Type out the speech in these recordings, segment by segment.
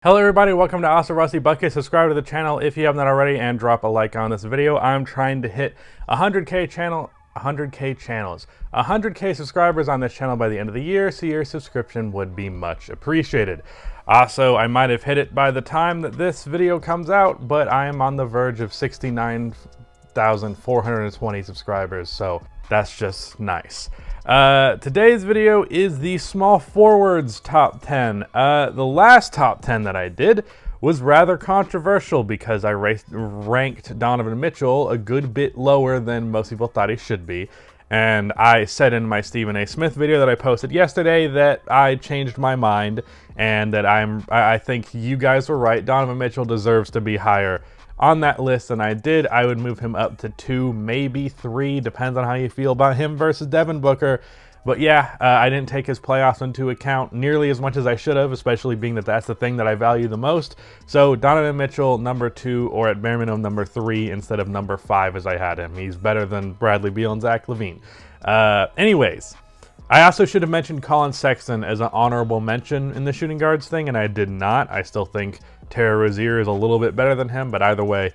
Hello everybody, welcome to Awesome Rusty Bucket. Subscribe to the channel if you have not already and drop a like on this video. I'm trying to hit 100k subscribers on this channel by the end of the year, so your subscription would be much appreciated. Also, I might have hit it by the time that this video comes out, but I am on the verge of 69,420 subscribers, so that's just nice. Today's video is the small forwards top 10. The last top 10 that I did was rather controversial because I ranked Donovan Mitchell a good bit lower than most people thought he should be. And I said in my Stephen A. Smith video that I posted yesterday that I changed my mind and that I think you guys were right. Donovan Mitchell deserves to be higher on that list than I did. I would move him up to 2, maybe 3, depends on how you feel about him versus Devin Booker. But yeah, I didn't take his playoffs into account nearly as much as I should have, especially being that that's the thing that I value the most. So Donovan Mitchell, number 2, or at bare minimum number 3 instead of number 5 as I had him. He's better than Bradley Beal and Zach LaVine. Anyways, I also should have mentioned Colin Sexton as an honorable mention in the shooting guards thing, and I did not. I still think Terry Rozier is a little bit better than him, but either way,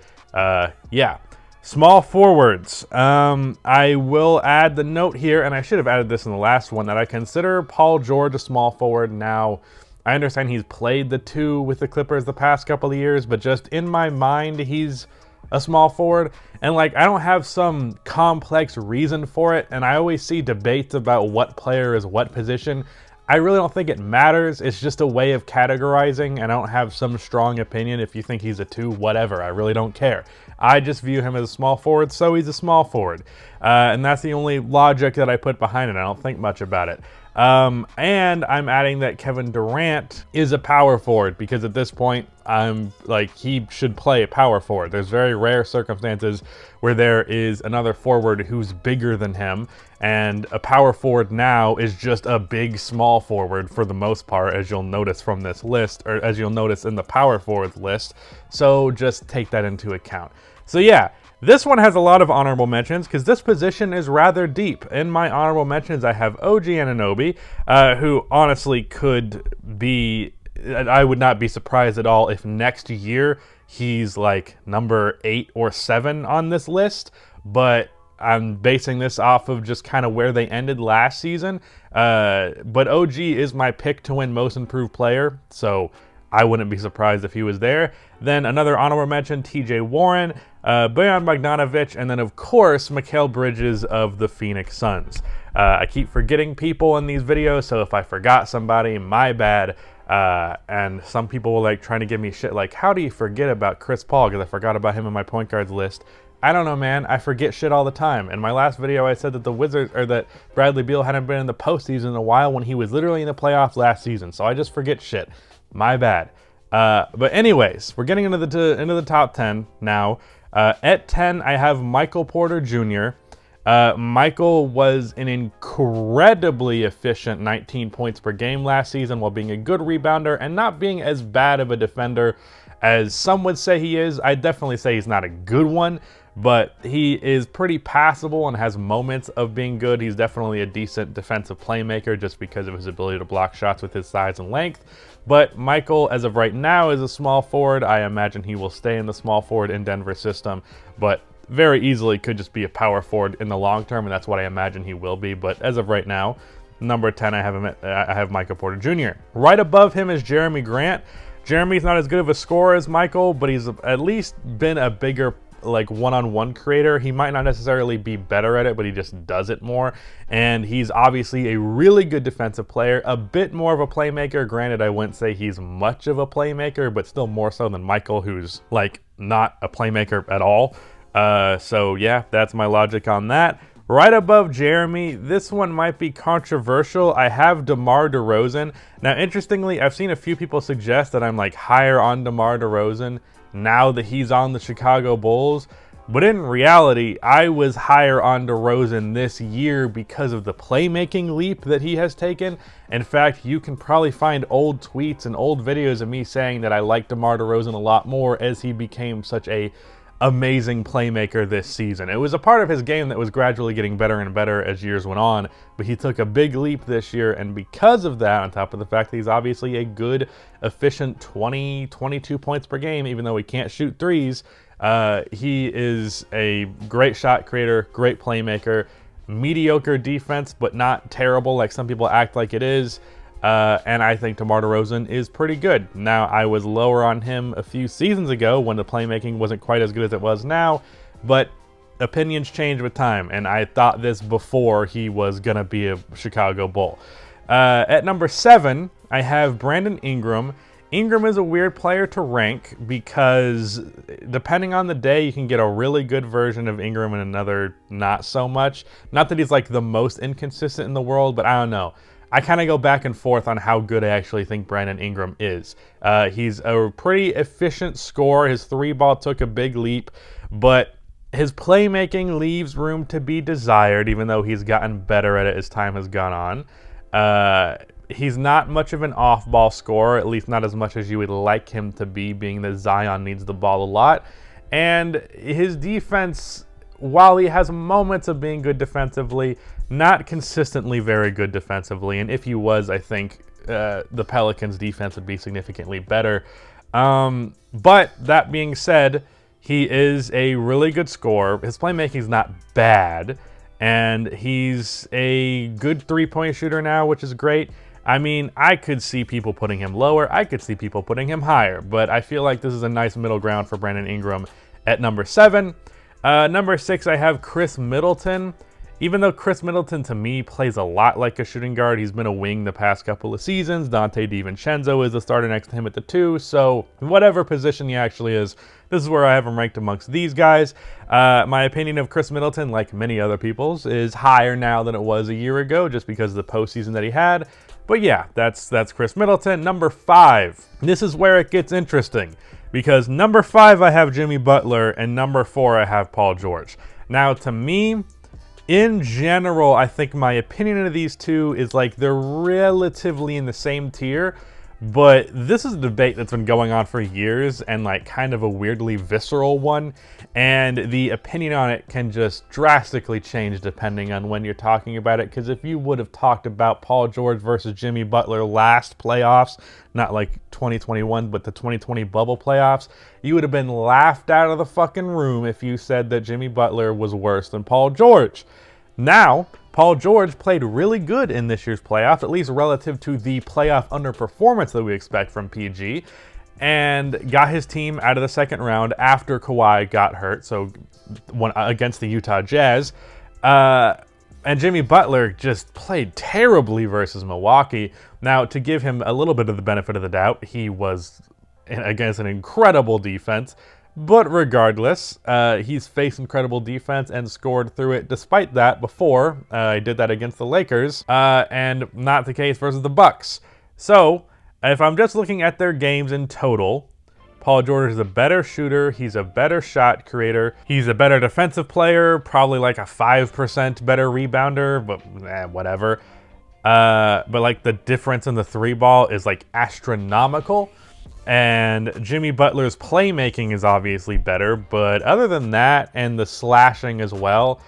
yeah. Small forwards. I will add the note here, and I should have added this in the last one, that I consider Paul George a small forward now. I understand he's played the 2 with the Clippers the past couple of years, but just in my mind, he's a small forward. And like, I don't have some complex reason for it, and I always see debates about what player is what position. I really don't think it matters. It's just a way of categorizing, and I don't have some strong opinion. If you think he's a 2, whatever. I really don't care. I just view him as a small forward, so he's a small forward. And that's the only logic that I put behind it. I don't think much about it. And I'm adding that Kevin Durant is a power forward, because at this point, I'm like, he should play a power forward. There's very rare circumstances where there is another forward who's bigger than him, and a power forward now is just a big small forward for the most part, as you'll notice from this list, or as you'll notice in the power forwards list. So just take that into account. So yeah, this one has a lot of honorable mentions because this position is rather deep. In my honorable mentions, I have OG Anunoby, who honestly could be, I would not be surprised at all if next year he's like number 8 or 7 on this list, but I'm basing this off of just kind of where they ended last season. But OG is my pick to win most improved player, so I wouldn't be surprised if he was there. Then another honorable mention, TJ Warren, Bojan Bogdanovic, and then of course, Mikal Bridges of the Phoenix Suns. I keep forgetting people in these videos, so if I forgot somebody, my bad. And some people will like trying to give me shit like, how do you forget about Chris Paul? Because I forgot about him in my point guards list. I don't know, man. I forget shit all the time. In my last video, I said that the Wizards, or that Bradley Beal hadn't been in the postseason in a while when he was literally in the playoffs last season. So I just forget shit. My bad. But anyways, we're getting into the top 10 now. At 10, I have Michael Porter Jr. Michael was an incredibly efficient 19 points per game last season while being a good rebounder and not being as bad of a defender as some would say he is. I definitely say he's not a good one, but he is pretty passable and has moments of being good. He's definitely a decent defensive playmaker just because of his ability to block shots with his size and length. But Michael, as of right now, is a small forward. I imagine he will stay in the small forward in Denver system, but very easily could just be a power forward in the long term, and that's what I imagine he will be. But as of right now, number 10, I have Michael Porter Jr. Right above him is Jeremy Grant. Jeremy's not as good of a scorer as Michael, but he's at least been a bigger like one-on-one creator. He might not necessarily be better at it, but he just does it more. And he's obviously a really good defensive player, a bit more of a playmaker. Granted, I wouldn't say he's much of a playmaker, but still more so than Michael, who's like not a playmaker at all. So yeah, that's my logic on that. Right above Jeremy, this one might be controversial. I have Demar Derozan. Now, interestingly, I've seen a few people suggest that I'm like higher on Demar Derozan now that he's on the Chicago Bulls. But in reality, I was higher on DeRozan this year because of the playmaking leap that he has taken. In fact, you can probably find old tweets and old videos of me saying that I like DeMar DeRozan a lot more as he became such a amazing playmaker this season. It was a part of his game that was gradually getting better and better as years went on, but he took a big leap this year, and because of that, on top of the fact that he's obviously a good, efficient 20, 22 points per game, even though he can't shoot threes, he is a great shot creator, great playmaker, mediocre defense, but not terrible like some people act like it is. And I think Demar Derozan is pretty good. Now, I was lower on him a few seasons ago when the playmaking wasn't quite as good as it was now, but opinions change with time, and I thought this before he was going to be a Chicago Bull. At number 7, I have Brandon Ingram. Ingram is a weird player to rank because depending on the day, you can get a really good version of Ingram and another not so much. Not that he's like the most inconsistent in the world, but I don't know. I kind of go back and forth on how good I actually think Brandon Ingram is. He's a pretty efficient scorer. His 3-ball took a big leap, but his playmaking leaves room to be desired, even though he's gotten better at it as time has gone on. He's not much of an off-ball scorer, at least not as much as you would like him to be, being that Zion needs the ball a lot. And his defense, while he has moments of being good defensively, not consistently very good defensively. And if he was, I think the Pelicans' defense would be significantly better. But that being said, he is a really good scorer. His playmaking is not bad. And he's a good three-point shooter now, which is great. I mean, I could see people putting him lower. I could see people putting him higher. But I feel like this is a nice middle ground for Brandon Ingram at number 7. Number 6, I have Chris Middleton. Even though Chris Middleton, to me, plays a lot like a shooting guard, he's been a wing the past couple of seasons. Dante DiVincenzo is the starter next to him at the 2. So whatever position he actually is, this is where I have him ranked amongst these guys. My opinion of Chris Middleton, like many other people's, is higher now than it was a year ago just because of the postseason that he had. But yeah, that's Chris Middleton. Number 5, this is where it gets interesting because number 5 I have Jimmy Butler and number 4 I have Paul George. Now, to me, in general, I think my opinion of these two is like they're relatively in the same tier, but this is a debate that's been going on for years and like kind of a weirdly visceral one, and the opinion on it can just drastically change depending on when you're talking about it, because if you would have talked about Paul George versus Jimmy Butler last playoffs, not like 2021, but the 2020 bubble playoffs, you would have been laughed out of the fucking room if you said that Jimmy Butler was worse than Paul George. Now, Paul George played really good in this year's playoffs, at least relative to the playoff underperformance that we expect from PG, and got his team out of the second round after Kawhi got hurt, so against the Utah Jazz. And Jimmy Butler just played terribly versus Milwaukee. Now, to give him a little bit of the benefit of the doubt, he was against an incredible defense. But regardless, he's faced incredible defense and scored through it despite that before. He did that against the Lakers, and not the case versus the Bucks. So, if I'm just looking at their games in total, Paul George is a better shooter, he's a better shot creator, he's a better defensive player, probably like a 5% better rebounder, but whatever. But like the difference in the 3-ball is like astronomical. And Jimmy Butler's playmaking is obviously better, but other than that, and the slashing as well,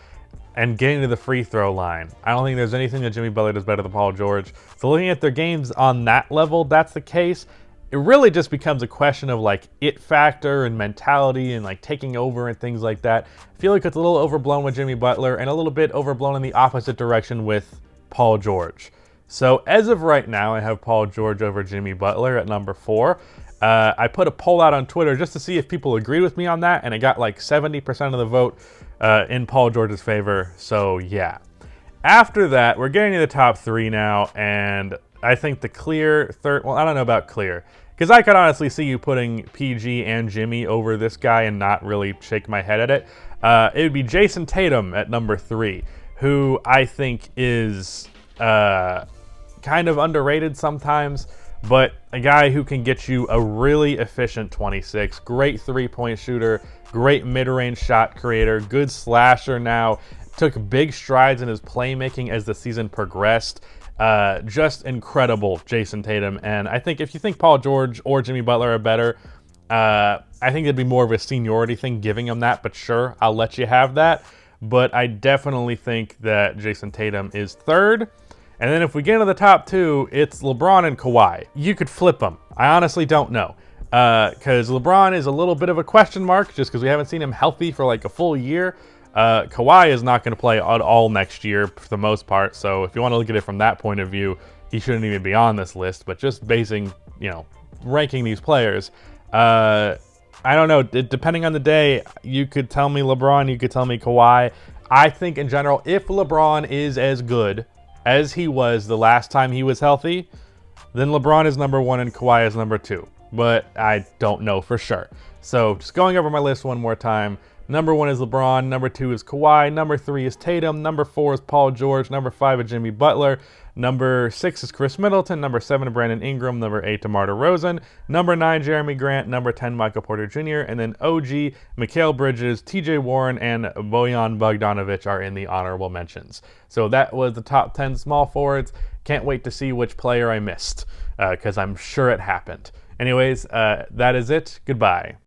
and getting to the free throw line, I don't think there's anything that Jimmy Butler does better than Paul George. So looking at their games on that level, that's the case. It really just becomes a question of like it factor and mentality and like taking over and things like that. I feel like it's a little overblown with Jimmy Butler and a little bit overblown in the opposite direction with Paul George. So as of right now, I have Paul George over Jimmy Butler at number 4. I put a poll out on Twitter just to see if people agreed with me on that, and it got like 70% of the vote in Paul George's favor, so yeah. After that, we're getting to the top 3 now, and I think the clear third, well, I don't know about clear, because I could honestly see you putting PG and Jimmy over this guy and not really shake my head at it. It would be Jason Tatum at number 3, who I think is kind of underrated sometimes, but a guy who can get you a really efficient 26, great three-point shooter, great mid-range shot creator, good slasher now, took big strides in his playmaking as the season progressed. Just incredible, Jason Tatum. And I think if you think Paul George or Jimmy Butler are better, I think it'd be more of a seniority thing giving him that, but sure, I'll let you have that. But I definitely think that Jason Tatum is third. And then if we get into the top two, it's LeBron and Kawhi. You could flip them. I honestly don't know. Because LeBron is a little bit of a question mark just because we haven't seen him healthy for like a full year. Kawhi is not going to play at all next year for the most part. So if you want to look at it from that point of view, he shouldn't even be on this list. But just basing, ranking these players, I don't know. Depending on the day, you could tell me LeBron, you could tell me Kawhi. I think in general, if LeBron is as good as he was the last time he was healthy, then LeBron is number one and Kawhi is number two. But I don't know for sure. So just going over my list one more time. Number one is LeBron. Number two is Kawhi. Number three is Tatum. Number four is Paul George. Number five is Jimmy Butler. Number 6 is Chris Middleton. Number 7, Brandon Ingram. Number 8, Demar Derozan. Number 9, Jeremy Grant. Number 10, Michael Porter Jr. And then OG, Mikal Bridges, TJ Warren, and Bojan Bogdanovic are in the honorable mentions. So that was the top 10 small forwards. Can't wait to see which player I missed, because I'm sure it happened. Anyways, that is it. Goodbye.